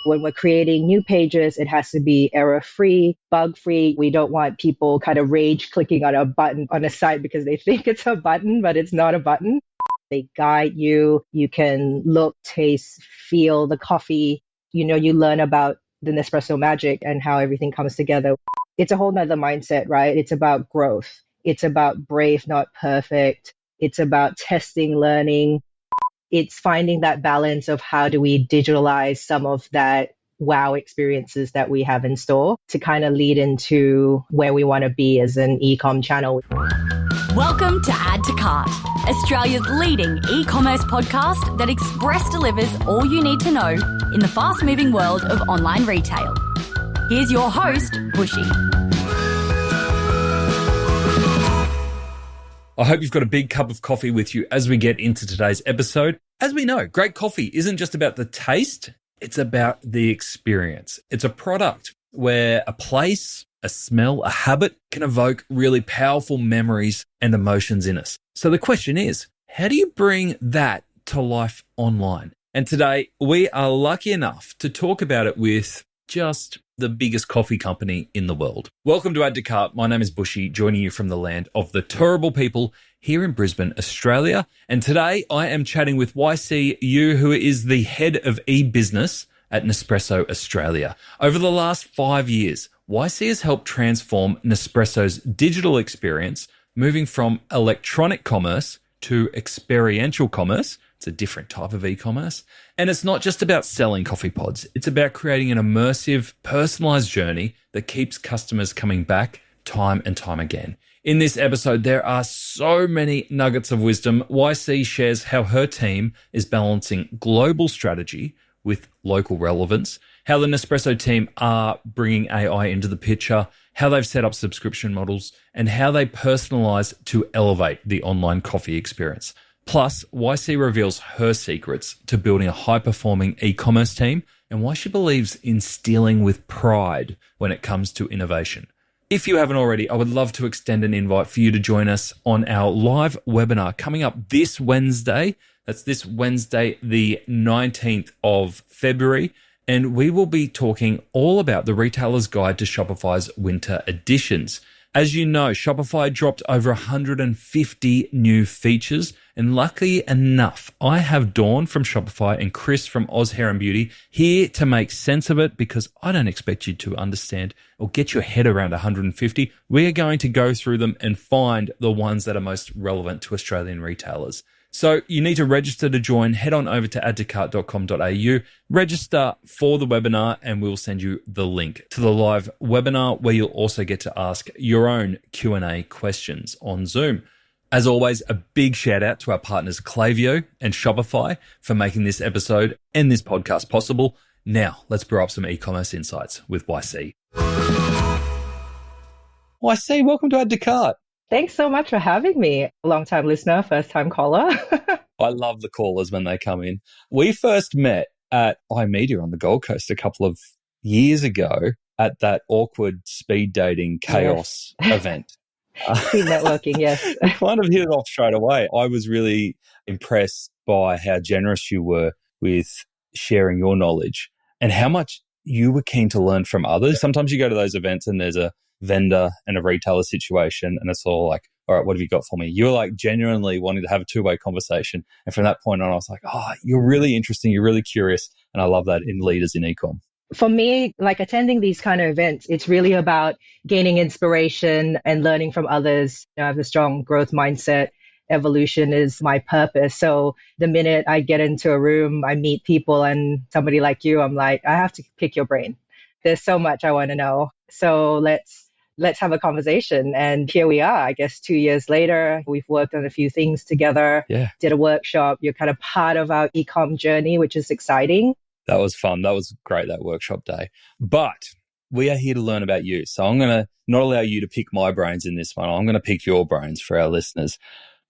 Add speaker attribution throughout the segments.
Speaker 1: When we're creating new pages, it has to be error-free, bug-free. We don't want people kind of rage clicking on a button on a site because they think it's a button, but it's not a button. They guide you. You can look, taste, feel the coffee. You learn about the Nespresso magic and how everything comes together. It's a whole nother mindset, right? It's about growth. It's about brave, not perfect. It's about testing, learning. It's finding that balance of how do we digitalize some of that wow experiences that we have in store to kind of lead into where we want to be as an e-com channel.
Speaker 2: Welcome to Add to Cart, Australia's leading e-commerce podcast that express delivers all you need to know in the fast-moving world of online retail. Here's your host, Bushy.
Speaker 3: I hope you've got a big cup of coffee with you as we get into today's episode. As we know, great coffee isn't just about the taste, it's about the experience. It's a product where a place, a smell, a habit can evoke really powerful memories and emotions in us. So the question is, how do you bring that to life online? And today we are lucky enough to talk about it with just the biggest coffee company in the world. Welcome to Add to Cart. My name is Bushy, joining you from the land of the terrible people here in Brisbane, Australia. And today I am chatting with YC Yu, who is the head of e-business at Nespresso Australia. Over the last 5 years, YC has helped transform Nespresso's digital experience, moving from electronic commerce to experiential commerce. It's a different type of e-commerce. And it's not just about selling coffee pods. It's about creating an immersive, personalized journey that keeps customers coming back time and time again. In this episode, there are so many nuggets of wisdom. YC shares how her team is balancing global strategy with local relevance, how the Nespresso team are bringing AI into the picture, how they've set up subscription models, and how they personalize to elevate the online coffee experience. Plus, YC reveals her secrets to building a high-performing e-commerce team and why she believes in stealing with pride when it comes to innovation. If you haven't already, I would love to extend an invite for you to join us on our live webinar coming up this Wednesday. That's this Wednesday, the 19th of February. And we will be talking all about the Retailer's Guide to Shopify's Winter Editions. As you know, Shopify dropped over 150 new features, and luckily enough, I have Dawn from Shopify and Chris from Oz Hair and Beauty here to make sense of it, because I don't expect you to understand or get your head around 150. We are going to go through them and find the ones that are most relevant to Australian retailers. So you need to register to join. Head on over to addtocart.com.au, register for the webinar, and we'll send you the link to the live webinar where you'll also get to ask your own Q&A questions on Zoom. As always, a big shout out to our partners Klaviyo and Shopify for making this episode and this podcast possible. Now, let's brew up some e-commerce insights with YC. YC, welcome to Add to Cart.
Speaker 1: Thanks so much for having me. Long-time listener, first-time caller.
Speaker 3: I love the callers when they come in. We first met at iMedia on the Gold Coast a couple of years ago at that awkward speed dating chaos event.
Speaker 1: Speed networking, yes.
Speaker 3: We kind of hit it off straight away. I was really impressed by how generous you were with sharing your knowledge and how much you were keen to learn from others. Sometimes you go to those events and there's a vendor and a retailer situation and it's all like, all right, what have you got for me? You were like genuinely wanting to have a two-way conversation. And from that point on, I was like, oh, you're really interesting. You're really curious. And I love that in leaders in e-com.
Speaker 1: For me, like attending these kind of events, it's really about gaining inspiration and learning from others. I have a strong growth mindset. Evolution is my purpose. So the minute I get into a room, I meet people and somebody like you, I'm like, I have to pick your brain. There's so much I want to know. So let's have a conversation. And here we are, I guess 2 years later, we've worked on a few things together, did a workshop. You're kind of part of our e-com journey, which is exciting.
Speaker 3: That was fun. That was great, that workshop day. But we are here to learn about you. So I'm going to not allow you to pick my brains in this one. I'm going to pick your brains for our listeners.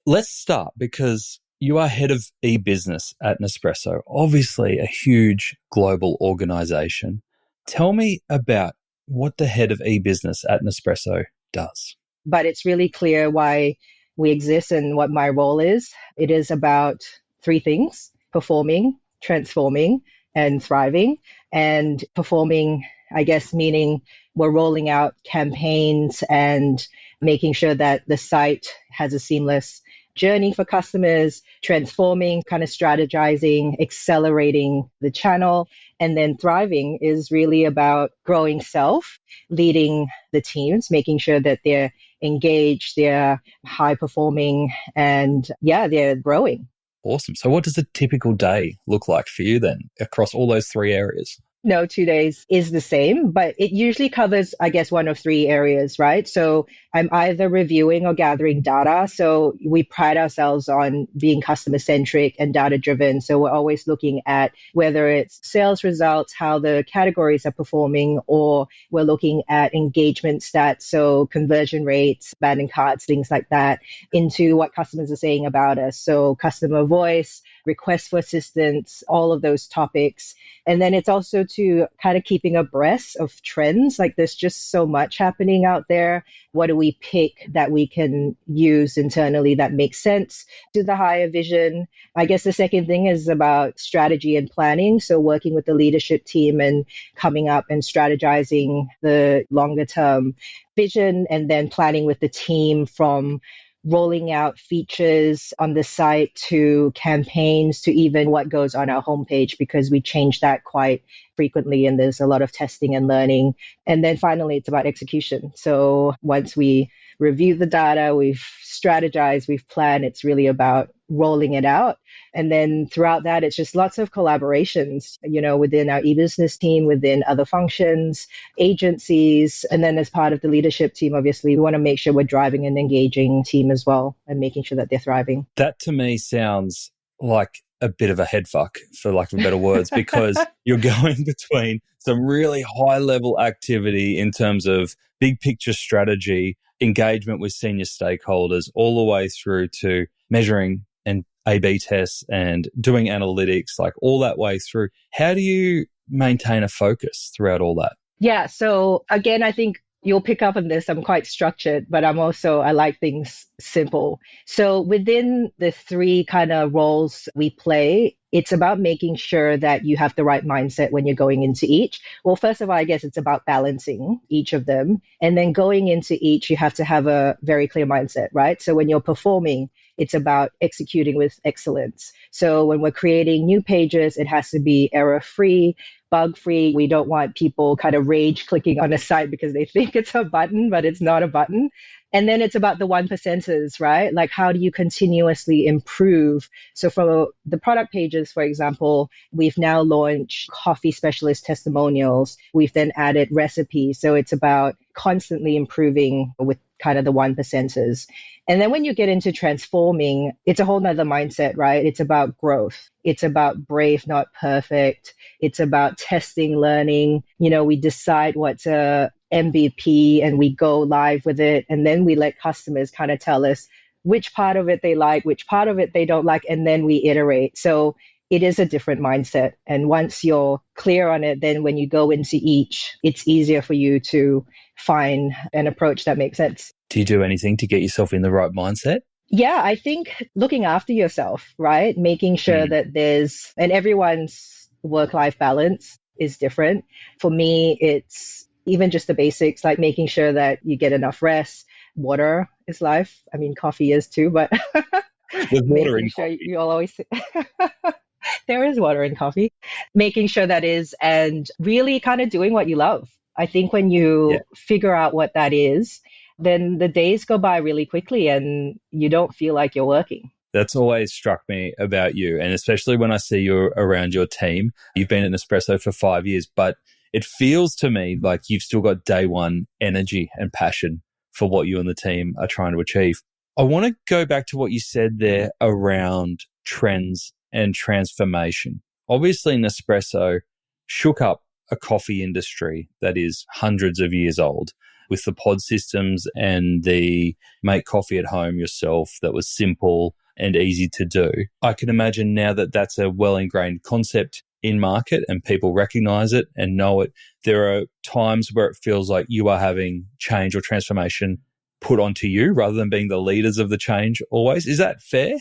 Speaker 3: Let's start because you are head of e-business at Nespresso, obviously a huge global organization. Tell me about what the head of e-business at Nespresso does.
Speaker 1: But it's really clear why we exist and what my role is. It is about three things: performing, transforming, and thriving, and performing, I guess, meaning we're rolling out campaigns and making sure that the site has a seamless journey for customers, transforming, kind of strategizing, accelerating the channel. And then thriving is really about growing self, leading the teams, making sure that they're engaged, they're high performing, and yeah, they're growing.
Speaker 3: Awesome. So what does a typical day look like for you then across all those three areas?
Speaker 1: No, 2 days is the same, but it usually covers, I guess, one of three areas, right? So I'm either reviewing or gathering data. So we pride ourselves on being customer centric and data driven. So we're always looking at whether it's sales results, how the categories are performing, or we're looking at engagement stats. So conversion rates, abandoned carts, things like that, into what customers are saying about us. So customer voice, requests for assistance, all of those topics. And then it's also to kind of keeping abreast of trends. Like there's just so much happening out there. What do we pick that we can use internally that makes sense to the higher vision? I guess the second thing is about strategy and planning. So working with the leadership team and coming up and strategizing the longer term vision, and then planning with the team from rolling out features on the site to campaigns to even what goes on our homepage, because we change that quite frequently and there's a lot of testing and learning. And then finally, it's about execution. So once we review the data, we've strategized, we've planned, it's really about rolling it out. And then throughout that, it's just lots of collaborations, within our e-business team, within other functions, agencies. And then as part of the leadership team, obviously, we want to make sure we're driving an engaging team as well and making sure that they're thriving.
Speaker 3: That to me sounds like a bit of a head fuck, for lack of better words, because you're going between some really high level activity in terms of big picture strategy, engagement with senior stakeholders, all the way through to measuring and A/B tests and doing analytics, like all that way through. How do you maintain a focus throughout all that?
Speaker 1: Yeah. So again, I think you'll pick up on this. I'm quite structured, but I like things simple. So within the three kind of roles we play, it's about making sure that you have the right mindset when you're going into each. Well, first of all, I guess it's about balancing each of them. And then going into each, you have to have a very clear mindset, right? So when you're performing, it's about executing with excellence. So when we're creating new pages, it has to be error-free, bug-free. We don't want people kind of rage clicking on a site because they think it's a button, but it's not a button. And then it's about the 1%ers, right? Like, how do you continuously improve? So for the product pages, for example, we've now launched coffee specialist testimonials. We've then added recipes. So it's about constantly improving with kind of the 1%ers. And then when you get into transforming, it's a whole nother mindset, right? It's about growth. It's about brave, not perfect. It's about testing, learning. We decide what's a MVP and we go live with it. And then we let customers kind of tell us which part of it they like, which part of it they don't like, and then we iterate. So it is a different mindset. And once you're clear on it, then when you go into each, it's easier for you to find an approach that makes sense.
Speaker 3: Do you do anything to get yourself in the right mindset?
Speaker 1: Yeah, I think looking after yourself, right? Making sure that and everyone's work-life balance is different. For me, it's even just the basics, like making sure that you get enough rest. Water is life. I mean, coffee is too, but
Speaker 3: there's water in coffee.
Speaker 1: You'll always there is water in coffee. Making sure that is, and really kind of doing what you love. I think when you figure out what that is, then the days go by really quickly and you don't feel like you're working.
Speaker 3: That's always struck me about you, and especially when I see you around your team. You've been at Nespresso for 5 years, but it feels to me like you've still got day one energy and passion for what you and the team are trying to achieve. I want to go back to what you said there around trends and transformation. Obviously, Nespresso shook up a coffee industry that is hundreds of years old with the pod systems and the make coffee at home yourself that was simple and easy to do. I can imagine now that that's a well-ingrained concept in market and people recognize it and know it. There are times where it feels like you are having change or transformation put onto you rather than being the leaders of the change always. Is that fair?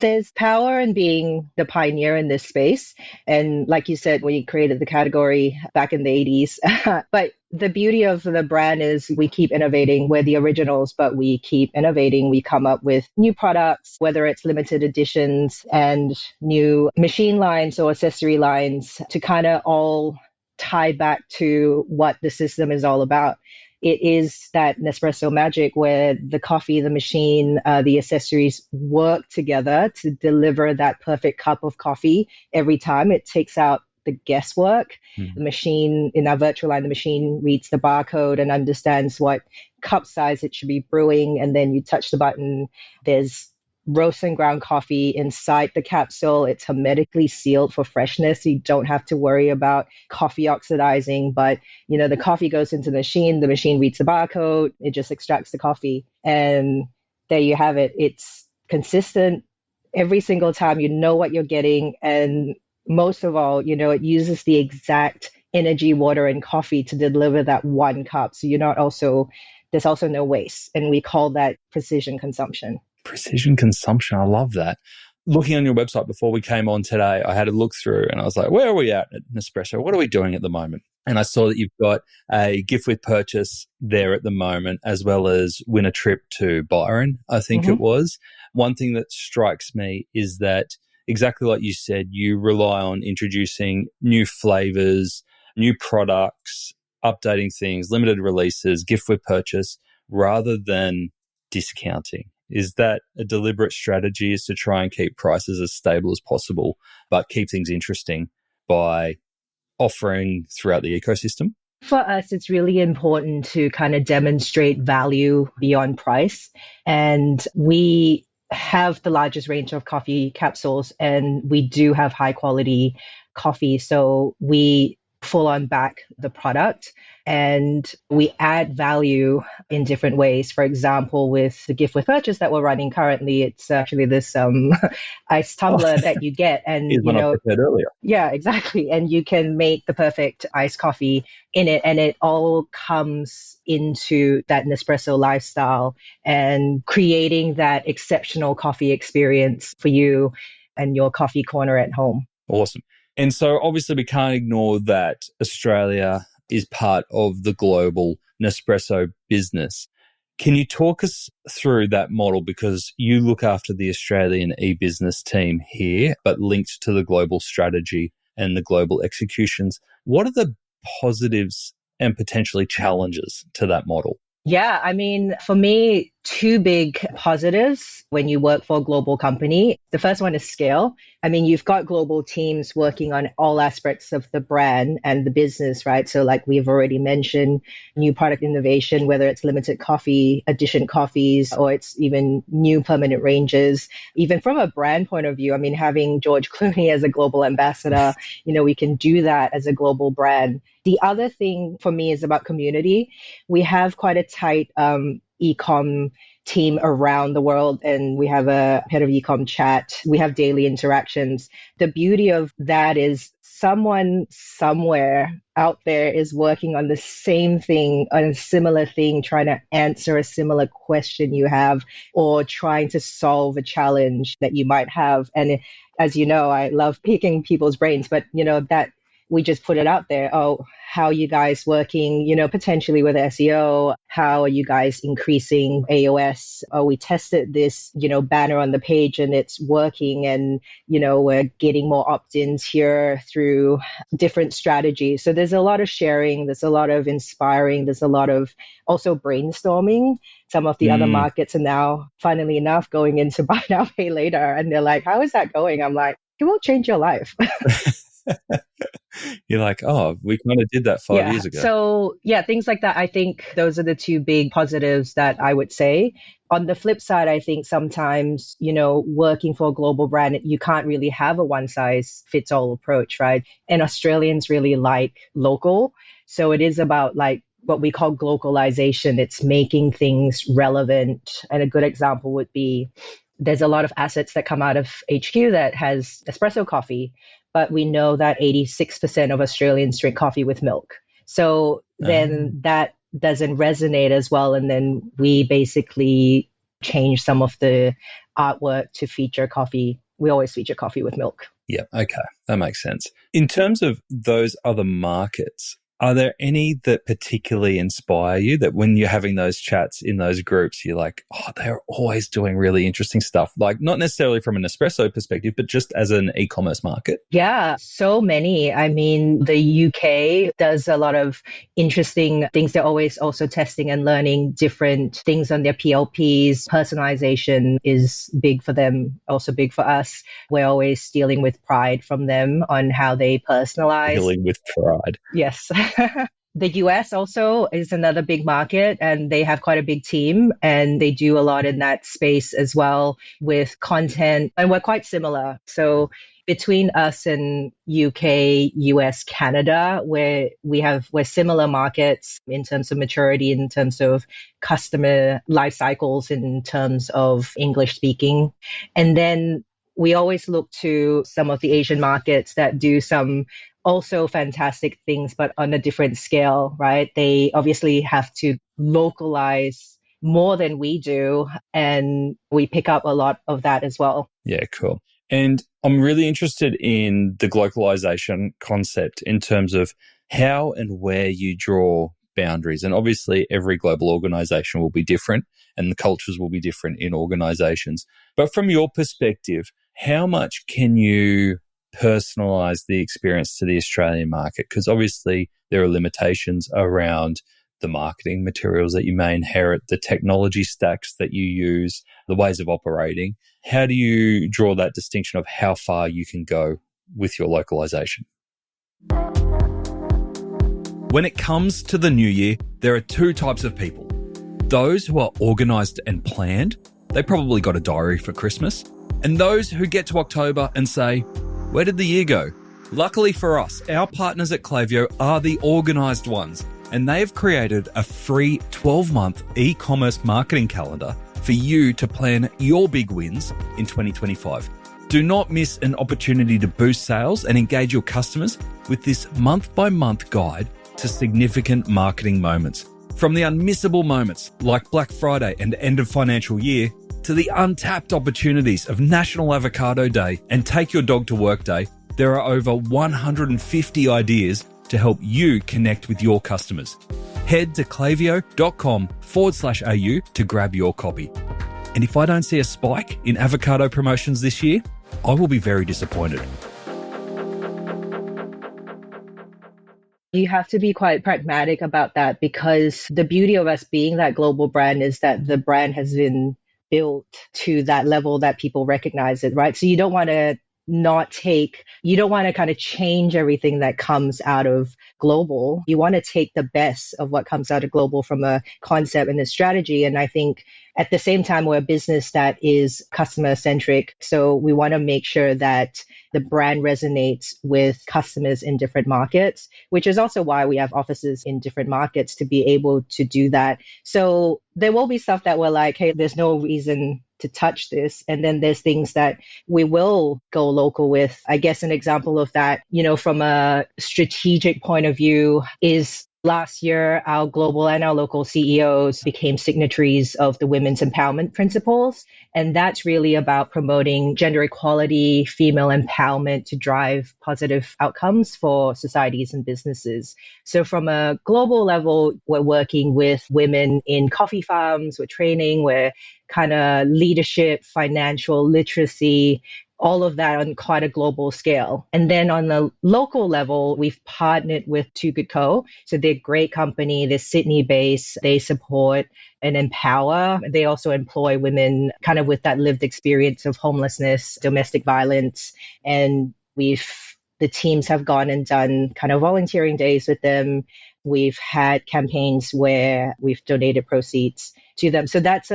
Speaker 1: There's power in being the pioneer in this space. And like you said, we created the category back in the 80s. But the beauty of the brand is we keep innovating. We're the originals, but we keep innovating. We come up with new products, whether it's limited editions and new machine lines or accessory lines to kind of all tie back to what the system is all about. It is that Nespresso magic where the coffee, the machine, the accessories work together to deliver that perfect cup of coffee every time. It takes out the guesswork. The machine, in our virtual line, the machine reads the barcode and understands what cup size it should be brewing. And then you touch the button. There's roast and ground coffee inside the capsule. It's hermetically sealed for freshness. You don't have to worry about coffee oxidizing, but the coffee goes into the machine reads the barcode, it just extracts the coffee. And there you have it. It's consistent every single time. You know what you're getting. And most of all, it uses the exact energy, water, and coffee to deliver that one cup. So there's also no waste. And we call that precision consumption.
Speaker 3: Precision consumption. I love that. Looking on your website before we came on today, I had a look through and I was like, where are we at Nespresso? What are we doing at the moment? And I saw that you've got a gift with purchase there at the moment, as well as win a trip to Byron, I think it was. One thing that strikes me is that exactly like you said, you rely on introducing new flavors, new products, updating things, limited releases, gift with purchase, rather than discounting. Is that a deliberate strategy, is to try and keep prices as stable as possible, but keep things interesting by offering throughout the ecosystem?
Speaker 1: For us, it's really important to kind of demonstrate value beyond price. And we have the largest range of coffee capsules, and we do have high quality coffee. So we full on back the product and we add value in different ways. For example, with the gift with purchase that we're running currently, it's actually this ice tumbler that you get. And,
Speaker 3: is one I prepared earlier.
Speaker 1: Yeah, exactly. And you can make the perfect iced coffee in it. And it all comes into that Nespresso lifestyle and creating that exceptional coffee experience for you and your coffee corner at home.
Speaker 3: Awesome. And so obviously we can't ignore that Australia is part of the global Nespresso business. Can you talk us through that model? Because you look after the Australian e-business team here, but linked to the global strategy and the global executions. What are the positives and potentially challenges to that model?
Speaker 1: Yeah, I mean, for me, two big positives when you work for a global company. The first one is scale. I mean, you've got global teams working on all aspects of the brand and the business, right? So like we've already mentioned, new product innovation, whether it's limited coffee, edition coffees, or it's even new permanent ranges. Even from a brand point of view, I mean, having George Clooney as a global ambassador, we can do that as a global brand. The other thing for me is about community. We have quite a tight e-com team around the world, and we have a head of e-com chat. We have daily interactions. The beauty of that is someone somewhere out there is working on the same thing, on a similar thing, trying to answer a similar question you have, or trying to solve a challenge that you might have. And as you know, I love picking people's brains, but that we just put it out there. Oh, how are you guys working, potentially with SEO? How are you guys increasing AOS? Oh, we tested this, banner on the page and it's working, and, we're getting more opt-ins here through different strategies. So there's a lot of sharing. There's a lot of inspiring. There's a lot of also brainstorming. Some of the other markets are now, funnily enough, going into buy now, pay later. And they're like, how is that going? I'm like, it will change your life.
Speaker 3: You're like, oh, we kind of did that 5 years ago.
Speaker 1: So things like that. I think those are the two big positives that I would say. On the flip side, I think sometimes, working for a global brand, you can't really have a one size fits all approach, right? And Australians really like local. So it is about like what we call globalization. It's making things relevant. And a good example would be there's a lot of assets that come out of HQ that has espresso coffee, but we know that 86% of Australians drink coffee with milk. So then that doesn't resonate as well. And then we basically change some of the artwork to feature coffee. We always feature coffee with milk.
Speaker 3: Yeah, okay. That makes sense. In terms of those other markets, are there any that particularly inspire you that when you're having those chats in those groups, you're like, oh, they're always doing really interesting stuff? Like not necessarily from an Nespresso perspective, but just as an e-commerce market?
Speaker 1: Yeah, so many. I mean, the UK does a lot of interesting things. They're always also testing and learning different things on their PLPs. Personalization is big for them, also big for us. We're always stealing with pride from them on how they personalize.
Speaker 3: Dealing with pride.
Speaker 1: Yes. The US also is another big market, and they have quite a big team, and they do a lot in that space as well with content. And we're quite similar. So between us and UK, US, Canada, where we're similar markets in terms of maturity, in terms of customer life cycles, in terms of English speaking. And then we always look to some of the Asian markets that do some also fantastic things, but on a different scale, right? They obviously have to localize more than we do, and we pick up a lot of that as well.
Speaker 3: Yeah, cool. And I'm really interested in the globalization concept in terms of how and where you draw boundaries. And obviously, every global organization will be different and the cultures will be different in organizations. But from your perspective, how much can you personalize the experience to the Australian market? Because obviously, there are limitations around the marketing materials that you may inherit, the technology stacks that you use, the ways of operating. How do you draw that distinction of how far you can go with your localization? When it comes to the new year, there are two types of people. Those who are organized and planned, they probably got a diary for Christmas. And those who get to October and say, where did the year go? Luckily for us, our partners at Klaviyo are the organized ones, and they've created a free 12-month e-commerce marketing calendar for you to plan your big wins in 2025. Do not miss an opportunity to boost sales and engage your customers with this month-by-month guide to significant marketing moments. From the unmissable moments like Black Friday and end of financial year, to the untapped opportunities of National Avocado Day and Take Your Dog to Work Day, there are over 150 ideas to help you connect with your customers. Head to klaviyo.com/au to grab your copy. And if I don't see a spike in avocado promotions this year, I will be very disappointed.
Speaker 1: You have to be quite pragmatic about that, because the beauty of us being that global brand is that the brand has been built to that level that people recognize it, right? So you don't want to kind of change everything that comes out of global. You want to take the best of what comes out of global from a concept and a strategy. And I think at the same time, we're a business that is customer centric. So we want to make sure that the brand resonates with customers in different markets, which is also why we have offices in different markets to be able to do that. So there will be stuff that we're like, hey, there's no reason to touch this. And then there's things that we will go local with. I guess an example of that, from a strategic point of view is last year, our global and our local CEOs became signatories of the Women's Empowerment Principles. And that's really about promoting gender equality, female empowerment to drive positive outcomes for societies and businesses. So from a global level, we're working with women in coffee farms, we're training, we're kind of leadership, financial literacy, all of that on quite a global scale. And then on the local level, we've partnered with Too Good Co. So they're a great company. They're Sydney-based. They support and empower. They also employ women kind of with that lived experience of homelessness, domestic violence. And the teams have gone and done kind of volunteering days with them. We've had campaigns where we've donated proceeds to them. So that's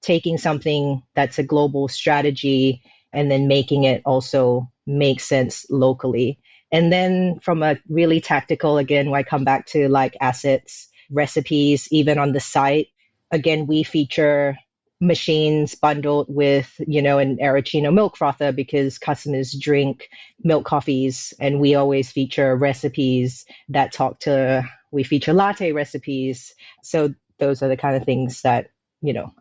Speaker 1: taking something that's a global strategy and then making it also make sense locally. And then from a really tactical, again, I come back to like assets, recipes, even on the site. Again, we feature machines bundled with, an Arachino milk frother because customers drink milk coffees, and we always feature recipes that we feature latte recipes. So those are the kind of things that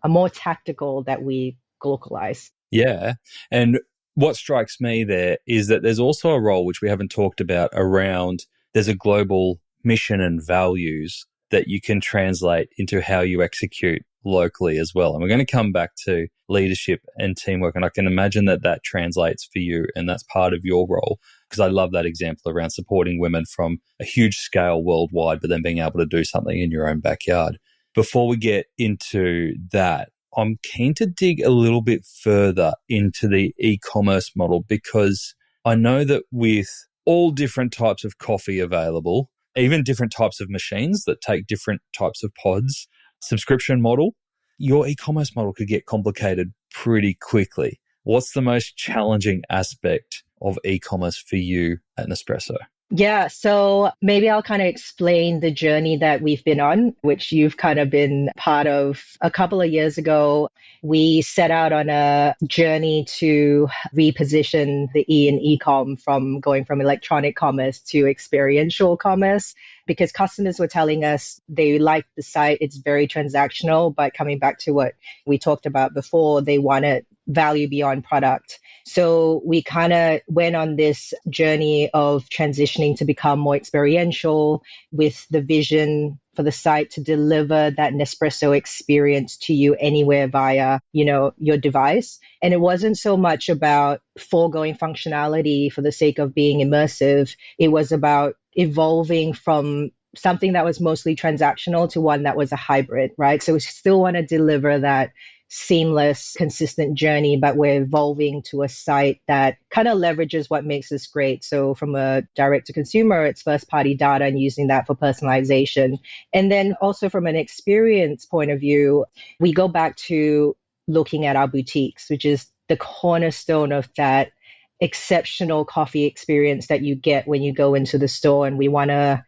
Speaker 1: a more tactical that we localize.
Speaker 3: Yeah. And what strikes me there is that there's also a role which we haven't talked about around there's a global mission and values that you can translate into how you execute locally as well. And we're going to come back to leadership and teamwork. And I can imagine that that translates for you and that's part of your role, because I love that example around supporting women from a huge scale worldwide, but then being able to do something in your own backyard. Before we get into that, I'm keen to dig a little bit further into the e-commerce model, because I know that with all different types of coffee available, even different types of machines that take different types of pods, subscription model, your e-commerce model could get complicated pretty quickly. What's the most challenging aspect of e-commerce for you at Nespresso?
Speaker 1: Yeah, so maybe I'll kind of explain the journey that we've been on, which you've kind of been part of. A couple of years ago, we set out on a journey to reposition the E in e-com from going from electronic commerce to experiential commerce, because customers were telling us they liked the site. It's very transactional, but coming back to what we talked about before, they wanted value beyond product. So we kind of went on this journey of transitioning to become more experiential, with the vision for the site to deliver that Nespresso experience to you anywhere via, your device. And it wasn't so much about foregoing functionality for the sake of being immersive. It was about evolving from something that was mostly transactional to one that was a hybrid, right? So we still want to deliver that seamless, consistent journey, but we're evolving to a site that kind of leverages what makes us great. So from a direct to consumer, it's first party data and using that for personalization. And then also from an experience point of view, we go back to looking at our boutiques, which is the cornerstone of that exceptional coffee experience that you get when you go into the store. And we want to,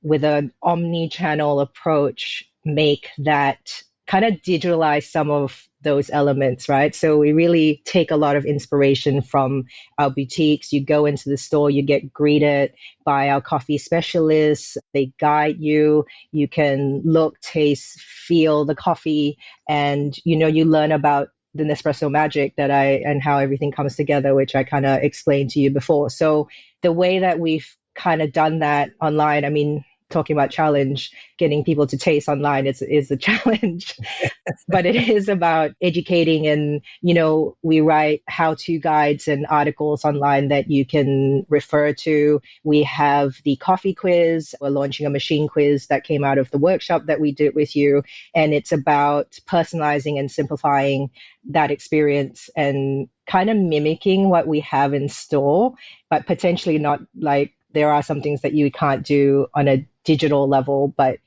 Speaker 1: with an omni-channel approach, make that kind of digitalize some of those elements, right? So we really take a lot of inspiration from our boutiques. You go into the store, you get greeted by our coffee specialists. They guide you. You can look, taste, feel the coffee, and you learn about the Nespresso magic and how everything comes together, which I kind of explained to you before. So the way that we've kind of done that online, I mean, talking about challenge, getting people to taste online is a challenge, but it is about educating. And, we write how-to guides and articles online that you can refer to. We have the coffee quiz. We're launching a machine quiz that came out of the workshop that we did with you. And it's about personalizing and simplifying that experience and kind of mimicking what we have in store, but potentially not. Like, there are some things that you can't do on a digital level, but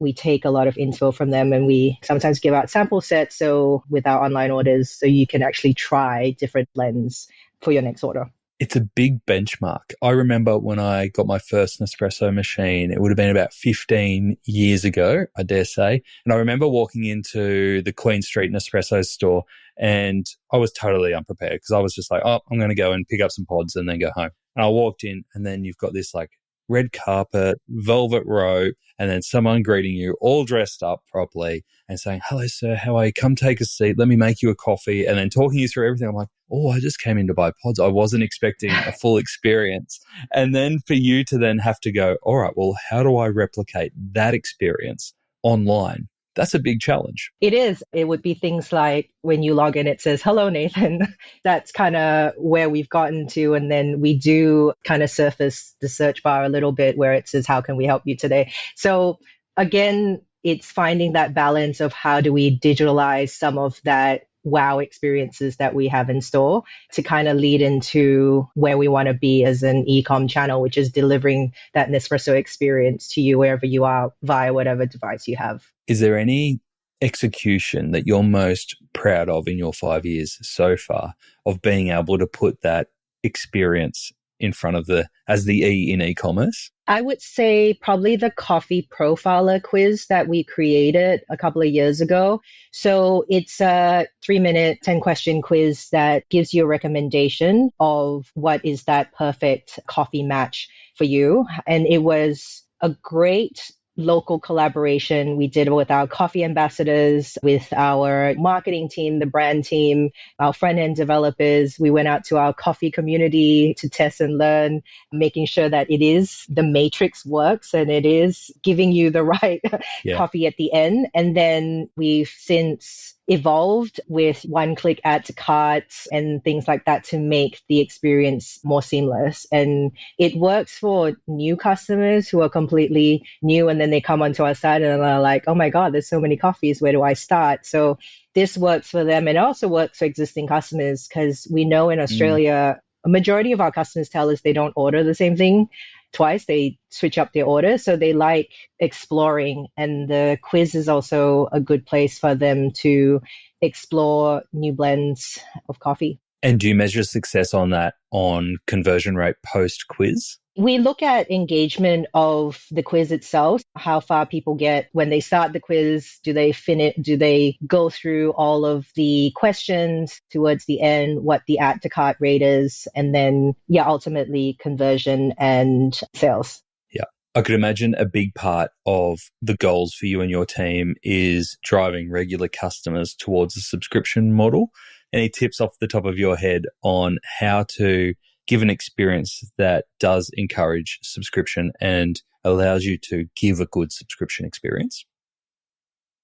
Speaker 1: we take a lot of info from them, and we sometimes give out sample sets with our online orders, so you can actually try different blends for your next order.
Speaker 3: It's a big benchmark. I remember when I got my first Nespresso machine, it would have been about 15 years ago, I dare say. And I remember walking into the Queen Street Nespresso store, and I was totally unprepared because I was just like, oh, I'm going to go and pick up some pods and then go home. And I walked in, and then you've got this like red carpet, velvet robe, and then someone greeting you all dressed up properly and saying, hello, sir, how are you? Come take a seat. Let me make you a coffee. And then talking you through everything. I'm like, oh, I just came in to buy pods. I wasn't expecting a full experience. And then for you to then have to go, all right, well, how do I replicate that experience online? That's a big challenge.
Speaker 1: It is. It would be things like when you log in, it says, hello, Nathan. That's kind of where we've gotten to. And then we do kind of surface the search bar a little bit where it says, how can we help you today? So again, it's finding that balance of how do we digitalize some of that wow experiences that we have in store to kind of lead into where we want to be as an e-com channel, which is delivering that Nespresso experience to you wherever you are via whatever device you have.
Speaker 3: Is there any execution that you're most proud of in your 5 years so far of being able to put that experience in front of as the E in e-commerce?
Speaker 1: I would say probably the coffee profiler quiz that we created a couple of years ago. So it's a 3-minute, 10-question quiz that gives you a recommendation of what is that perfect coffee match for you. And it was a great local collaboration. We did it with our coffee ambassadors, with our marketing team, the brand team, our front end developers. We went out to our coffee community to test and learn, making sure that the matrix works and it is giving you the right
Speaker 3: Yeah.
Speaker 1: coffee at the end. And then we've since evolved with one-click add to carts and things like that to make the experience more seamless. And it works for new customers who are completely new, and then they come onto our site and are like, oh my God, there's so many coffees. Where do I start? So this works for them, and it also works for existing customers, because we know in Australia, a majority of our customers tell us they don't order the same thing twice. They switch up their orders. So they like exploring, and the quiz is also a good place for them to explore new blends of coffee.
Speaker 3: And do you measure success on that on conversion rate post quiz?
Speaker 1: We look at engagement of the quiz itself, how far people get when they start the quiz. Do they finish? Do they go through all of the questions towards the end, what the add to cart rate is, and then, ultimately conversion and sales.
Speaker 3: Yeah. I could imagine a big part of the goals for you and your team is driving regular customers towards a subscription model. Any tips off the top of your head on how to give an experience that does encourage subscription and allows you to give a good subscription experience?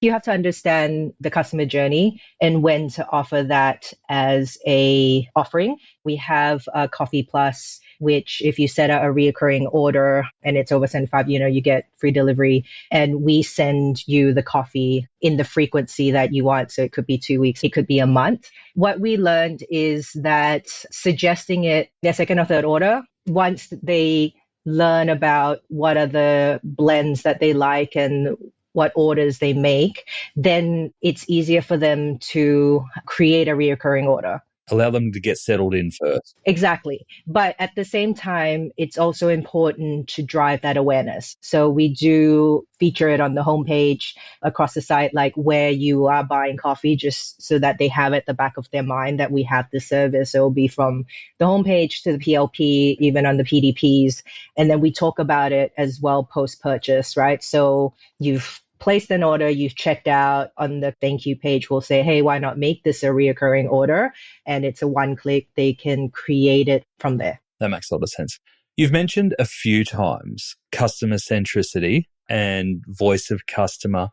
Speaker 1: You have to understand the customer journey and when to offer that as a offering. We have a Coffee Plus, which if you set out a reoccurring order and it's over 75, you get free delivery, and we send you the coffee in the frequency that you want. So it could be 2 weeks, it could be a month. What we learned is that suggesting it their second or third order, once they learn about what are the blends that they like and what orders they make, then it's easier for them to create a reoccurring order.
Speaker 3: Allow them to get settled in first.
Speaker 1: Exactly. But at the same time, it's also important to drive that awareness. So we do feature it on the homepage across the site, like where you are buying coffee, just so that they have at the back of their mind that we have the service. It will be from the homepage to the PLP, even on the PDPs. And then we talk about it as well post-purchase, right? So you've placed an order, you've checked out. On the thank you page, we'll say, hey, why not make this a reoccurring order? And it's a one click, they can create it from there.
Speaker 3: That makes a lot of sense. You've mentioned a few times customer centricity and voice of customer.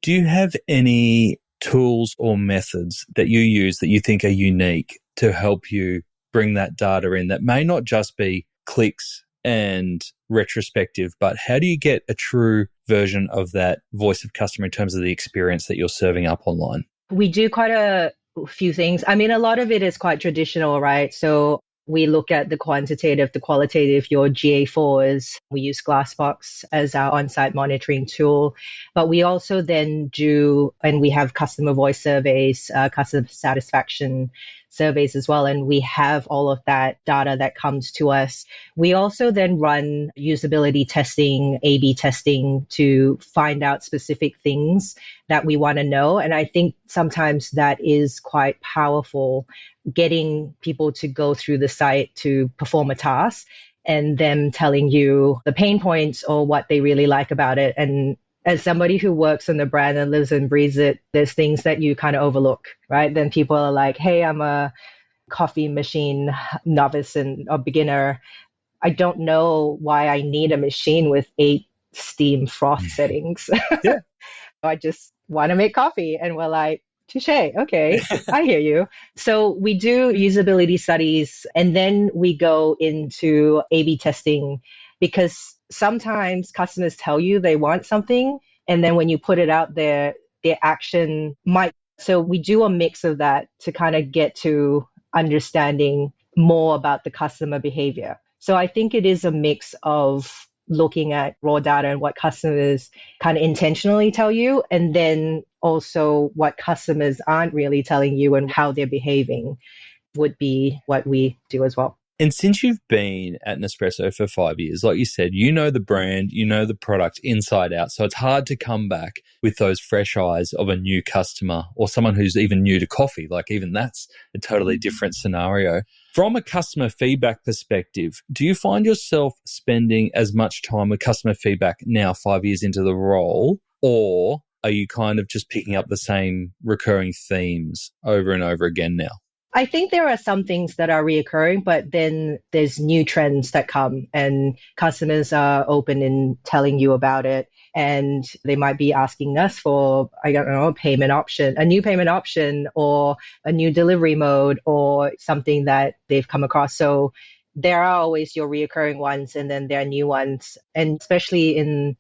Speaker 3: Do you have any tools or methods that you use that you think are unique to help you bring that data in that may not just be clicks and retrospective, but how do you get a true version of that voice of customer in terms of the experience that you're serving up online?
Speaker 1: We do quite a few things. I mean, a lot of it is quite traditional, right? So we look at the quantitative, the qualitative, your GA4s. We use Glassbox as our on-site monitoring tool. But we also then do, and we have customer voice surveys, customer satisfaction surveys as well. And we have all of that data that comes to us. We also then run usability testing, A/B testing to find out specific things that we want to know. And I think sometimes that is quite powerful, getting people to go through the site to perform a task and them telling you the pain points or what they really like about it. And as somebody who works on the brand and lives and breathes it, there's things that you kind of overlook, right? Then people are like, hey, I'm a coffee machine novice and a beginner. I don't know why I need a machine with 8 steam froth settings.
Speaker 3: Yeah.
Speaker 1: I just want to make coffee. And we're like, touche. Okay, I hear you. So we do usability studies, and then we go into A/B testing, because sometimes customers tell you they want something, and then when you put it out there, their action might. So we do a mix of that to kind of get to understanding more about the customer behavior. So I think it is a mix of looking at raw data and what customers kind of intentionally tell you, and then also what customers aren't really telling you and how they're behaving would be what we do as well.
Speaker 3: And since you've been at Nespresso for 5 years, like you said, you know the brand, you know the product inside out. So it's hard to come back with those fresh eyes of a new customer or someone who's even new to coffee. Like even that's a totally different scenario. From a customer feedback perspective, do you find yourself spending as much time with customer feedback now 5 years into the role, or are you kind of just picking up the same recurring themes over and over again now?
Speaker 1: I think there are some things that are reoccurring, but then there's new trends that come and customers are open in telling you about it. And they might be asking us for, I don't know, a new payment option or a new delivery mode or something that they've come across. So there are always your reoccurring ones and then there are new ones. And especially in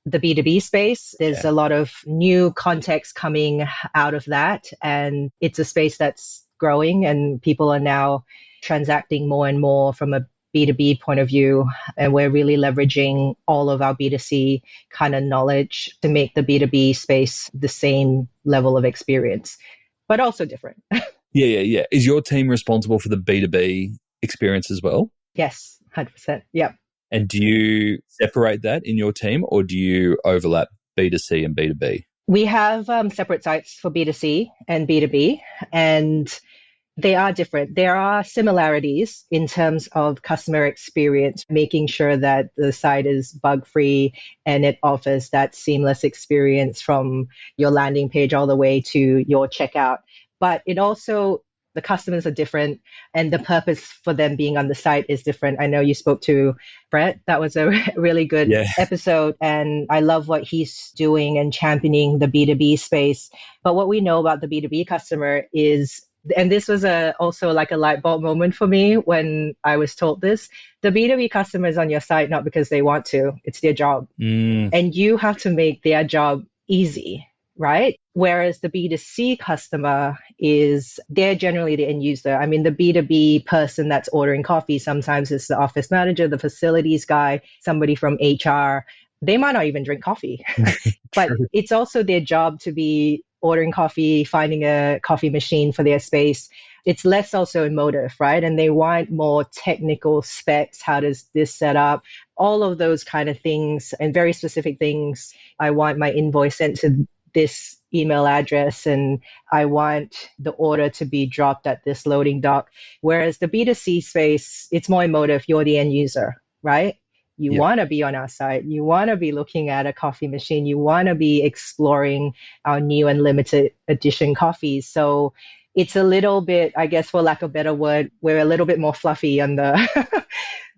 Speaker 1: the B2B space, there's a lot of new context coming out of that. And it's a space that's growing and people are now transacting more and more from a B2B point of view. And we're really leveraging all of our B2C kind of knowledge to make the B2B space the same level of experience, but also different.
Speaker 3: Yeah. Is your team responsible for the B2B experience as well?
Speaker 1: Yes, 100%. Yep.
Speaker 3: And do you separate that in your team or do you overlap B2C and B2B?
Speaker 1: We have separate sites for B2C and B2B, and they are different. There are similarities in terms of customer experience, making sure that the site is bug-free and it offers that seamless experience from your landing page all the way to your checkout. But it also, the customers are different and the purpose for them being on the site is different. I know you spoke to Brett. That was a really good episode. And I love what he's doing and championing the B2B space. But what we know about the B2B customer is, and this was also like a light bulb moment for me when I was told this, the B2B customer is on your site not because they want to, it's their job. And you have to make their job easy, right? Whereas the B2C customer they're generally the end user. I mean, the B2B person that's ordering coffee, sometimes it's the office manager, the facilities guy, somebody from HR. They might not even drink coffee, but it's also their job to be ordering coffee, finding a coffee machine for their space. It's less also emotive, right? And they want more technical specs. How does this set up? All of those kind of things and very specific things. I want my invoice sent to this email address and I want the order to be dropped at this loading dock. Whereas the B2C space, it's more emotive. You're the end user, right? You want to be on our site. You want to be looking at a coffee machine. You want to be exploring our new and limited edition coffees. So it's a little bit, I guess, for lack of a better word, we're a little bit more fluffy on the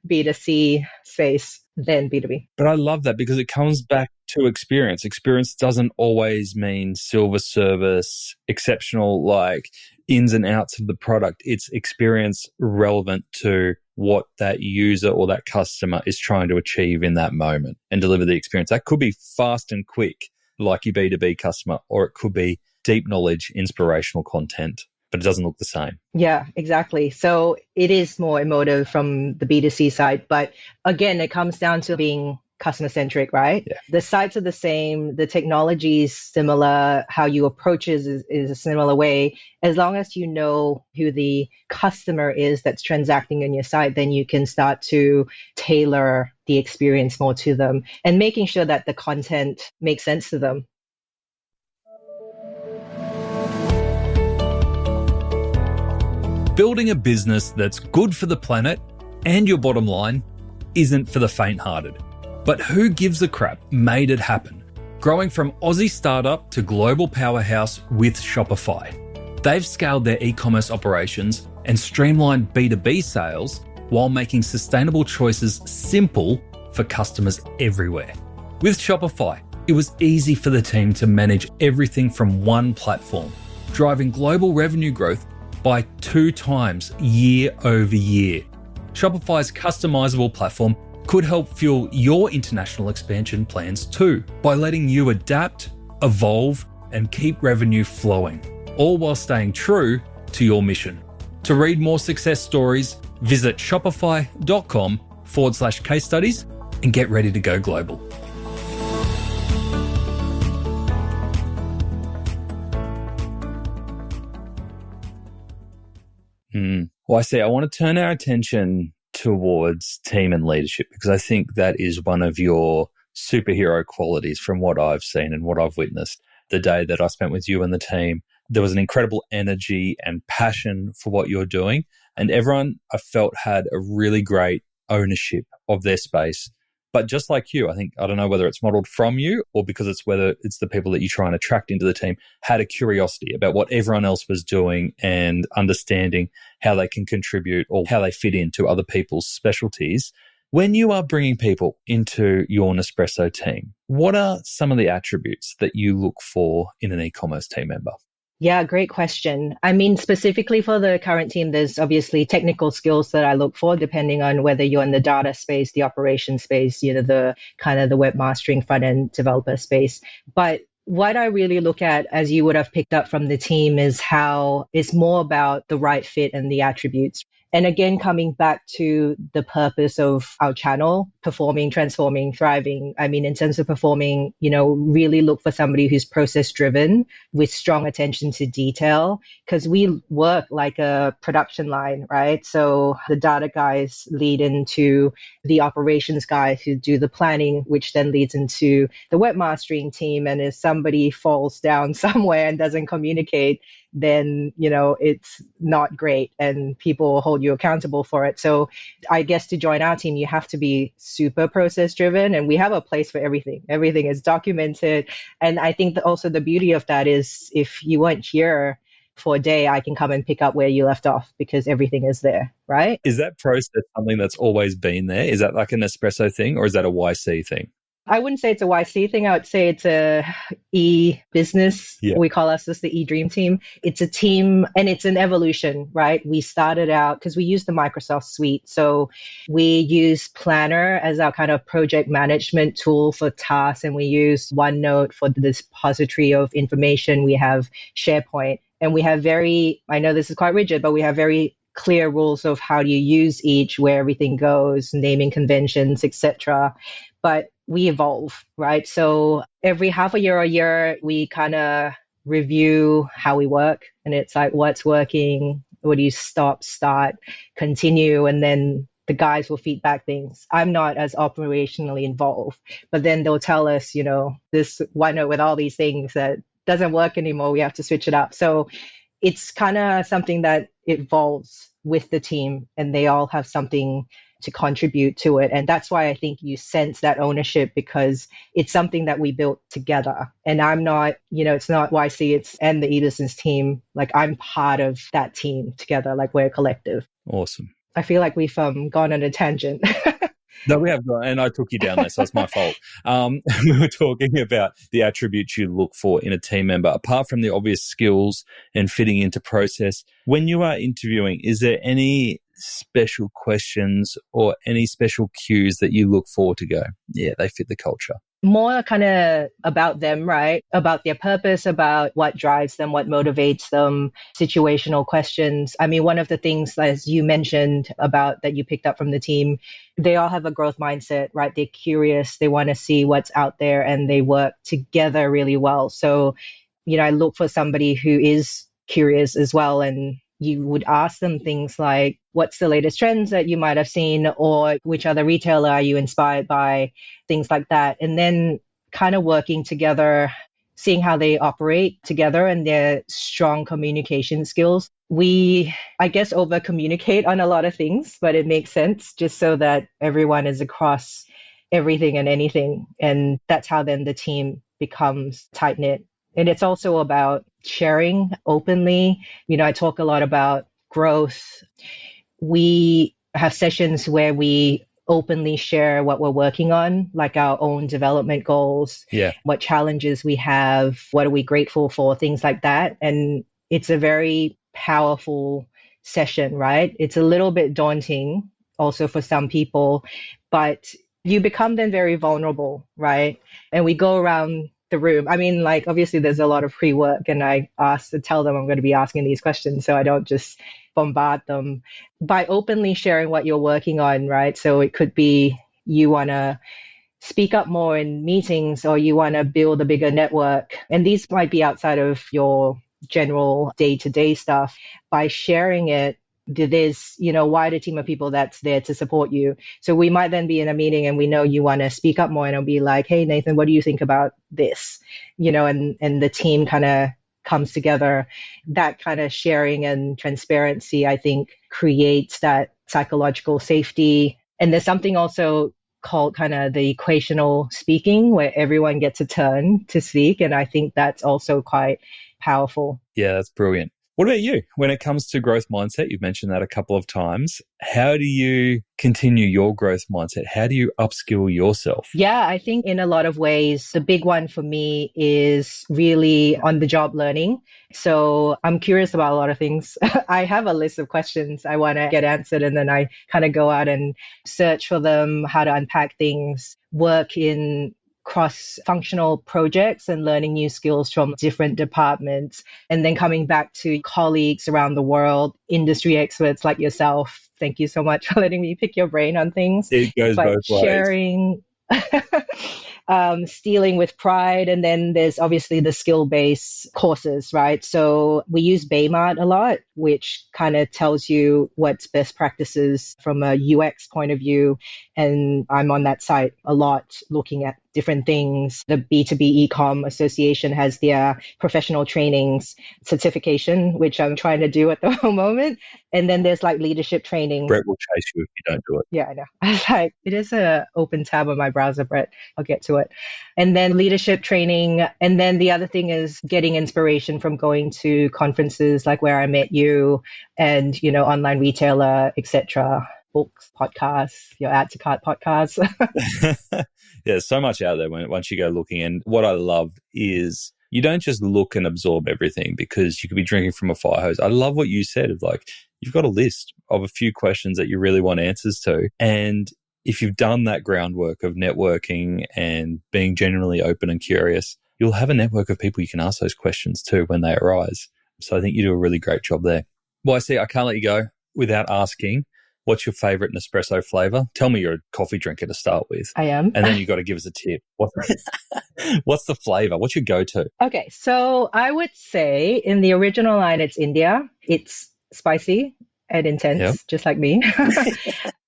Speaker 1: B2C space than B2B.
Speaker 3: But I love that because it comes back to experience. Experience doesn't always mean silver service, exceptional, like ins and outs of the product. It's experience relevant to what that user or that customer is trying to achieve in that moment and deliver the experience. That could be fast and quick, like your B2B customer, or it could be deep knowledge, inspirational content, but it doesn't look the same.
Speaker 1: Yeah, exactly. So it is more emotive from the B2C side. But again, it comes down to being customer centric, right?
Speaker 3: Yeah.
Speaker 1: The sites are the same. The technology is similar. How you approach it is a similar way. As long as you know who the customer is that's transacting on your site, then you can start to tailor the experience more to them and making sure that the content makes sense to them.
Speaker 3: Building a business that's good for the planet and your bottom line isn't for the faint-hearted. But who gives a crap made it happen, growing from Aussie startup to global powerhouse with Shopify. They've scaled their e-commerce operations and streamlined B2B sales while making sustainable choices simple for customers everywhere. With Shopify, it was easy for the team to manage everything from one platform, driving global revenue growth by 2 times year over year. Shopify's customizable platform could help fuel your international expansion plans too, by letting you adapt, evolve, and keep revenue flowing, all while staying true to your mission. To read more success stories, visit shopify.com/case studies and get ready to go global. Well, I see. I want to turn our attention towards team and leadership because I think that is one of your superhero qualities from what I've seen and what I've witnessed. The day that I spent with you and the team, there was an incredible energy and passion for what you're doing. And everyone I felt had a really great ownership of their space. But just like you, I don't know whether it's modeled from you or because it's whether it's the people that you try and attract into the team, had a curiosity about what everyone else was doing and understanding how they can contribute or how they fit into other people's specialties. When you are bringing people into your Nespresso team, what are some of the attributes that you look for in an e-commerce team member?
Speaker 1: Yeah, great question. I mean, specifically for the current team, there's obviously technical skills that I look for, depending on whether you're in the data space, the operation space, the kind of the web mastering front end developer space. But what I really look at, as you would have picked up from the team, is how it's more about the right fit and the attributes. And again, coming back to the purpose of our channel, performing, transforming, thriving. I mean, in terms of performing, really look for somebody who's process driven with strong attention to detail, because we work like a production line, right? So the data guys lead into the operations guys who do the planning, which then leads into the webmastering team. And if somebody falls down somewhere and doesn't communicate, then, it's not great and people hold you accountable for it. So I guess to join our team, you have to be super process driven, and we have a place for everything. Everything is documented. And I think that also the beauty of that is if you weren't here for a day, I can come and pick up where you left off because everything is there, right?
Speaker 3: Is that process something that's always been there? Is that like an Nespresso thing or is that a YC thing?
Speaker 1: I wouldn't say it's a YC thing. I would say it's a e-business.
Speaker 3: Yeah.
Speaker 1: We call us the e-dream team. It's a team and it's an evolution, right? We started out because we use the Microsoft suite. So we use Planner as our kind of project management tool for tasks. And we use OneNote for the depository of information. We have SharePoint and we have I know this is quite rigid, but we have very clear rules of how you use each, where everything goes, naming conventions, etc. But we evolve, right? So every half a year or a year, we kind of review how we work. And it's like, what's working? What do you stop, start, continue? And then the guys will feedback things. I'm not as operationally involved, but then they'll tell us, this OneNote with all these things that doesn't work anymore. We have to switch it up. So it's kind of something that evolves with the team and they all have something to contribute to it. And that's why I think you sense that ownership because it's something that we built together. And I'm not, it's not YC, it's and the e-business team. Like I'm part of that team together, like we're a collective.
Speaker 3: Awesome.
Speaker 1: I feel like we've gone on a tangent.
Speaker 3: No, we have, and I took you down there, so it's my fault. We were talking about the attributes you look for in a team member, apart from the obvious skills and fitting into process. When you are interviewing, is there any special questions or any special cues that you look for to go, yeah, they fit the culture?
Speaker 1: More kind of about them, right? About their purpose, about what drives them, what motivates them, situational questions. I mean, one of the things, as you mentioned about that you picked up from the team, they all have a growth mindset, right? They're curious. They want to see what's out there and they work together really well. So, I look for somebody who is curious as well. And you would ask them things like, what's the latest trends that you might have seen, or which other retailer are you inspired by, things like that. And then kind of working together, seeing how they operate together and their strong communication skills. We, I guess, over communicate on a lot of things, but it makes sense just so that everyone is across everything and anything. And that's how then the team becomes tight knit. And it's also about sharing openly. I talk a lot about growth. We have sessions where we openly share what we're working on, like our own development goals, what challenges we have, what are we grateful for, things like that. And it's a very powerful session, right? It's a little bit daunting also for some people, but you become then very vulnerable, right? And we go around the room. I mean, like, obviously there's a lot of pre-work and I tell them I'm going to be asking these questions. So I don't just bombard them by openly sharing what you're working on, right? So it could be you want to speak up more in meetings or you want to build a bigger network. And these might be outside of your general day-to-day stuff. By sharing it, There's, wider team of people that's there to support you. So we might then be in a meeting and we know you want to speak up more, and it'll be like, hey, Nathan, what do you think about this? And the team kind of comes together. That kind of sharing and transparency, I think, creates that psychological safety. And there's something also called kind of the equational speaking, where everyone gets a turn to speak. And I think that's also quite powerful.
Speaker 3: Yeah, that's brilliant. What about you? When it comes to growth mindset, you've mentioned that a couple of times. How do you continue your growth mindset? How do you upskill yourself?
Speaker 1: Yeah, I think in a lot of ways, the big one for me is really on the job learning. So I'm curious about a lot of things. I have a list of questions I want to get answered, and then I kind of go out and search for them, how to unpack things, work in cross-functional projects and learning new skills from different departments, and then coming back to colleagues around the world, industry experts like yourself. Thank you so much for letting me pick your brain on things.
Speaker 3: It goes both ways.
Speaker 1: Sharing, stealing with pride. And then there's obviously the skill-based courses, right? So we use Baymart a lot, which kind of tells you what's best practices from a UX point of view. And I'm on that site a lot looking at different things. The B2B Ecom Association has their professional trainings certification, which I'm trying to do at the moment. And then there's like leadership training.
Speaker 3: Brett will chase you if you don't do it.
Speaker 1: Yeah, I know. I was like, it is a open tab on my browser, Brett. I'll get to it. And then leadership training. And then the other thing is getting inspiration from going to conferences like where I met you and, online retailer, etc. Books, podcasts, your Add to Cart podcast.
Speaker 3: Yeah, there's so much out there once you go looking. And what I love is you don't just look and absorb everything, because you could be drinking from a fire hose. I love what you said of like, you've got a list of a few questions that you really want answers to. And if you've done that groundwork of networking and being genuinely open and curious, you'll have a network of people you can ask those questions to when they arise. So I think you do a really great job there. Well, I can't let you go without asking, what's your favorite Nespresso flavor? Tell me you're a coffee drinker to start with.
Speaker 1: I am.
Speaker 3: And then you got to give us a tip. What's the flavor? What's your go-to?
Speaker 1: Okay, so I would say in the original line, it's India. It's spicy and intense, just like me.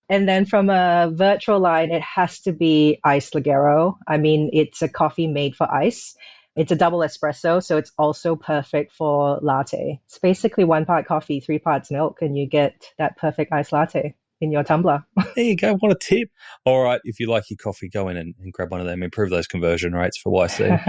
Speaker 1: And then from a virtual line, it has to be iced Ligero. I mean, it's a coffee made for ice. It's a double espresso, so it's also perfect for latte. It's basically 1 part coffee, 3 parts milk, and you get that perfect iced latte in your tumbler.
Speaker 3: There you go. What a tip. All right. If you like your coffee, go in and grab one of them. Improve those conversion rates for YC.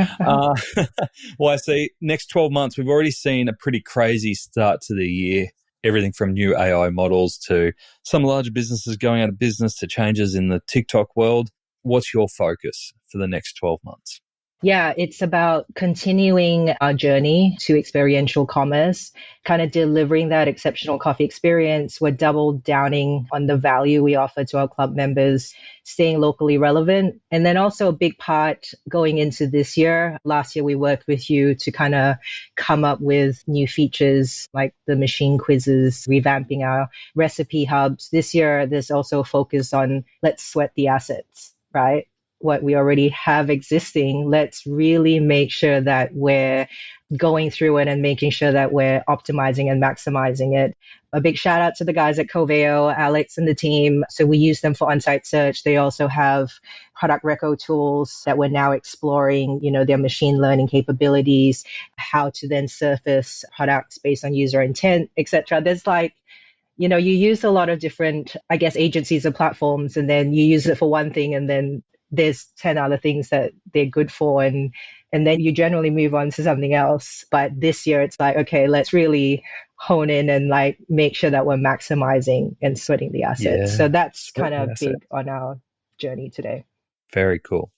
Speaker 3: YC, next 12 months, we've already seen a pretty crazy start to the year. Everything from new AI models to some larger businesses going out of business to changes in the TikTok world. What's your focus for the next 12 months?
Speaker 1: Yeah, it's about continuing our journey to experiential commerce, kind of delivering that exceptional coffee experience. We're double downing on the value we offer to our club members, staying locally relevant. And then also a big part going into this year. Last year, we worked with you to kind of come up with new features like the machine quizzes, revamping our recipe hubs. This year, there's also a focus on let's sweat the assets, right? What we already have existing, let's really make sure that we're going through it and making sure that we're optimizing and maximizing it. A big shout out to the guys at Coveo, Alex and the team. So we use them for on-site search. They also have product reco tools that we're now exploring, their machine learning capabilities, how to then surface products based on user intent, etc. There's you use a lot of different, agencies and platforms, and then you use it for one thing, and then there's 10 other things that they're good for, and then you generally move on to something else. But this year it's like, okay, let's really hone in and make sure that we're maximizing and sweating the assets. So that's kind of big on our journey today.
Speaker 3: Very cool.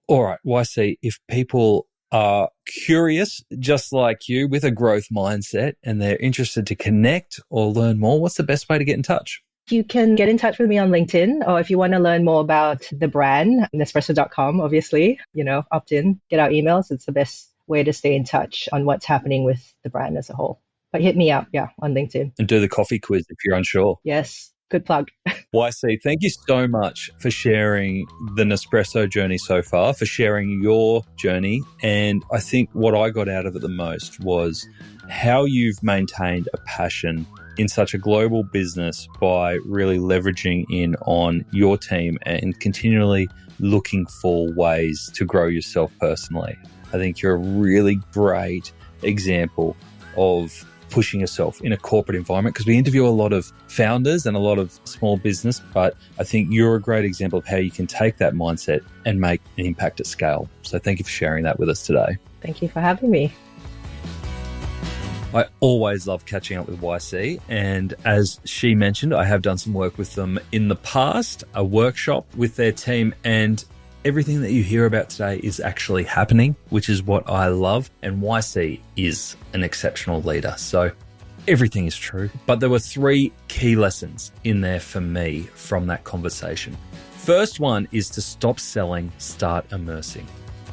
Speaker 3: All right, YC, if people are curious, just like you, with a growth mindset, and they're interested to connect or learn more, what's the best way to get in touch?
Speaker 1: You can get in touch with me on LinkedIn, or if you want to learn more about the brand, Nespresso.com, obviously, opt in, get our emails. It's the best way to stay in touch on what's happening with the brand as a whole. But hit me up, on LinkedIn.
Speaker 3: And do the coffee quiz if you're unsure.
Speaker 1: Yes, good plug.
Speaker 3: YC, thank you so much for sharing the Nespresso journey so far, for sharing your journey. And I think what I got out of it the most was how you've maintained a passion in such a global business by really leveraging in on your team and continually looking for ways to grow yourself personally. I think you're a really great example of pushing yourself in a corporate environment, because we interview a lot of founders and a lot of small business, but I think you're a great example of how you can take that mindset and make an impact at scale. So thank you for sharing that with us today.
Speaker 1: Thank you for having me.
Speaker 3: I always love catching up with YC, and as she mentioned, I have done some work with them in the past, a workshop with their team, and everything that you hear about today is actually happening, which is what I love. And YC is an exceptional leader. So everything is true. But there were 3 key lessons in there for me from that conversation. First one is to stop selling, start immersing.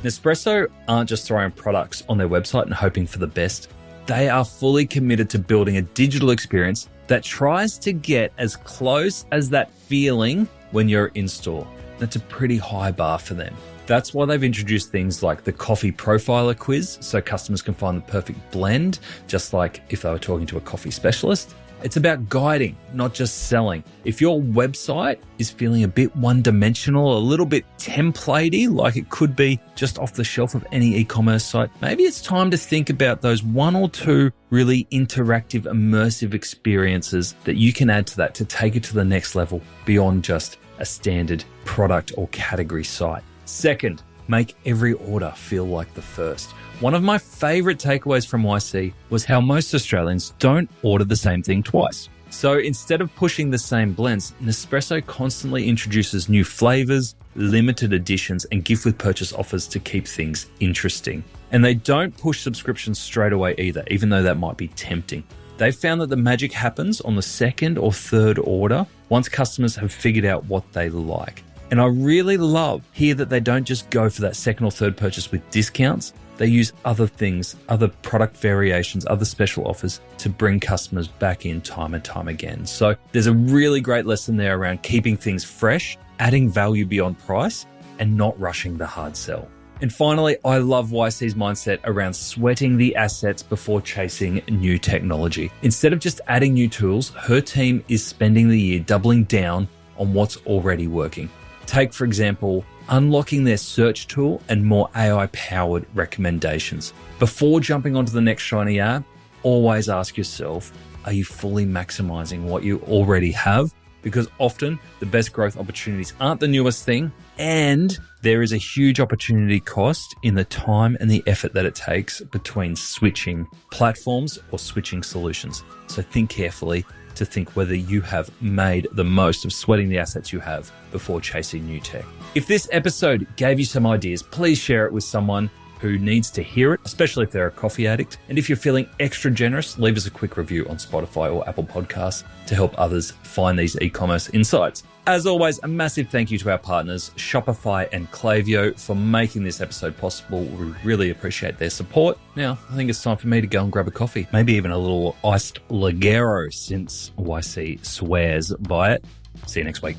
Speaker 3: Nespresso aren't just throwing products on their website and hoping for the best. They are fully committed to building a digital experience that tries to get as close as that feeling when you're in store. That's a pretty high bar for them. That's why they've introduced things like the coffee profiler quiz, so customers can find the perfect blend, just like if they were talking to a coffee specialist. It's about guiding, not just selling. If your website is feeling a bit one-dimensional, a little bit templatey, like it could be just off the shelf of any e-commerce site, maybe it's time to think about those 1 or 2 really interactive, immersive experiences that you can add to that to take it to the next level beyond just a standard product or category site. Second, make every order feel like the first. One of my favorite takeaways from YC was how most Australians don't order the same thing twice. So instead of pushing the same blends, Nespresso constantly introduces new flavors, limited editions, and gift with purchase offers to keep things interesting. And they don't push subscriptions straight away either, even though that might be tempting. They've found that the magic happens on the 2nd or 3rd order once customers have figured out what they like. And I really love here that they don't just go for that 2nd or 3rd purchase with discounts. They use other things, other product variations, other special offers to bring customers back in time and time again. So there's a really great lesson there around keeping things fresh, adding value beyond price, and not rushing the hard sell. And finally, I love YC's mindset around sweating the assets before chasing new technology. Instead of just adding new tools, her team is spending the year doubling down on what's already working. Take, for example, unlocking their search tool and more AI-powered recommendations. Before jumping onto the next shiny app, always ask yourself, are you fully maximizing what you already have? Because often the best growth opportunities aren't the newest thing, and there is a huge opportunity cost in the time and the effort that it takes between switching platforms or switching solutions. So think carefully to think whether you have made the most of sweating the assets you have before chasing new tech. If this episode gave you some ideas, please share it with someone who needs to hear it, especially if they're a coffee addict. And if you're feeling extra generous, leave us a quick review on Spotify or Apple Podcasts to help others find these e-commerce insights. As always, a massive thank you to our partners, Shopify and Klaviyo, for making this episode possible. We really appreciate their support. Now, I think it's time for me to go and grab a coffee, maybe even a little iced Ligero, since YC swears by it. See you next week.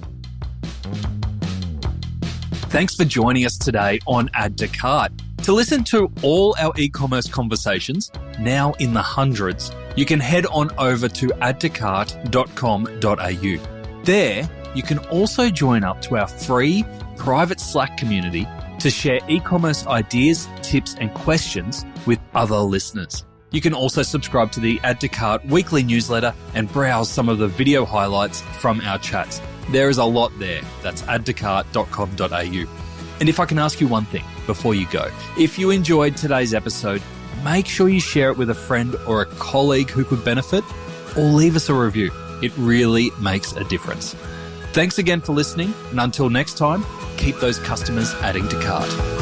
Speaker 3: Thanks for joining us today on Add to Cart. To listen to all our e-commerce conversations, now in the hundreds, you can head on over to addtocart.com.au. There, you can also join up to our free private Slack community to share e-commerce ideas, tips, and questions with other listeners. You can also subscribe to the Add to Cart weekly newsletter and browse some of the video highlights from our chats. There is a lot there. That's addtocart.com.au. And if I can ask you one thing before you go, if you enjoyed today's episode, make sure you share it with a friend or a colleague who could benefit, or leave us a review. It really makes a difference. Thanks again for listening, and until next time, keep those customers adding to cart.